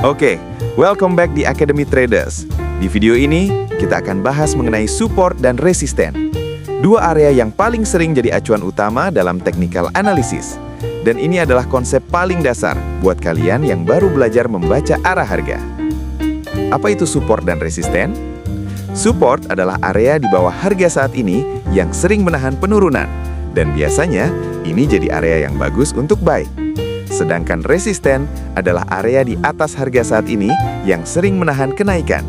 Oke, welcome back di Academy Traders. Di video ini, kita akan bahas mengenai support dan resisten. Dua area yang paling sering jadi acuan utama dalam technical analysis. Dan ini adalah konsep paling dasar buat kalian yang baru belajar membaca arah harga. Apa itu support dan resisten? Support adalah area di bawah harga saat ini yang sering menahan penurunan. Dan biasanya, ini jadi area yang bagus untuk buy. Sedangkan resisten adalah area di atas harga saat ini yang sering menahan kenaikan.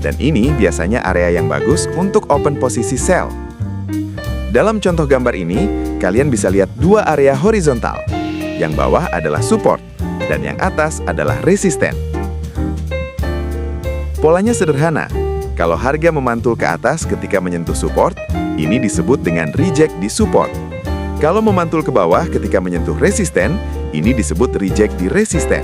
Dan ini biasanya area yang bagus untuk open posisi sell. Dalam contoh gambar ini, kalian bisa lihat dua area horizontal. Yang bawah adalah support, dan yang atas adalah resisten. Polanya sederhana. Kalau harga memantul ke atas ketika menyentuh support, ini disebut dengan reject di support. Kalau memantul ke bawah ketika menyentuh resisten, ini disebut reject di resisten.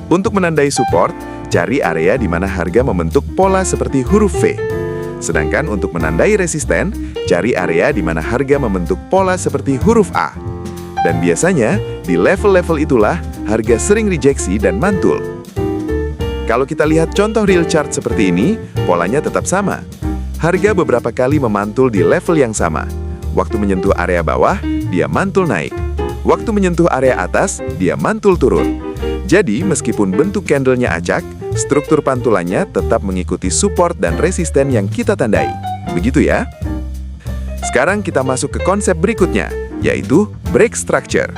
Untuk menandai support, cari area di mana harga membentuk pola seperti huruf V. Sedangkan untuk menandai resisten, cari area di mana harga membentuk pola seperti huruf A. Dan biasanya, di level-level itulah harga sering rejeksi dan mantul. Kalau kita lihat contoh real chart seperti ini, polanya tetap sama. Harga beberapa kali memantul di level yang sama. Waktu menyentuh area bawah, dia mantul naik. Waktu menyentuh area atas, dia mantul turun. Jadi, meskipun bentuk candlenya acak, struktur pantulannya tetap mengikuti support dan resisten yang kita tandai. Begitu ya? Sekarang kita masuk ke konsep berikutnya, yaitu break structure.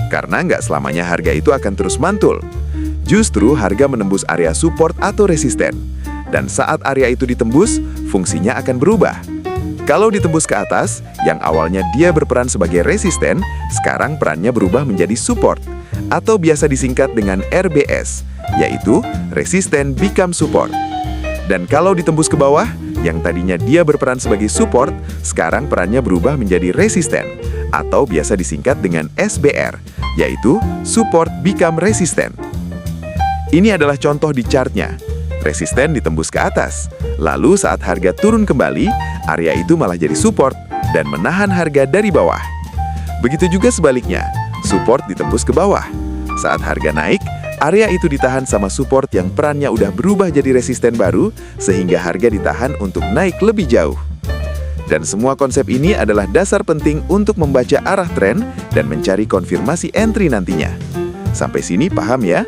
Karena nggak selamanya harga itu akan terus mantul. Justru harga menembus area support atau resisten. Dan saat area itu ditembus, fungsinya akan berubah. Kalau ditembus ke atas, yang awalnya dia berperan sebagai resisten, sekarang perannya berubah menjadi support, atau biasa disingkat dengan RBS, yaitu resisten become support. Dan kalau ditembus ke bawah, yang tadinya dia berperan sebagai support, sekarang perannya berubah menjadi resisten, atau biasa disingkat dengan SBR, yaitu support become resistant. Ini adalah contoh di chartnya. Resisten ditembus ke atas, lalu saat harga turun kembali, area itu malah jadi support dan menahan harga dari bawah. Begitu juga sebaliknya, support ditembus ke bawah. Saat harga naik, area itu ditahan sama support yang perannya udah berubah jadi resisten baru, sehingga harga ditahan untuk naik lebih jauh. Dan semua konsep ini adalah dasar penting untuk membaca arah tren dan mencari konfirmasi entry nantinya. Sampai sini paham ya?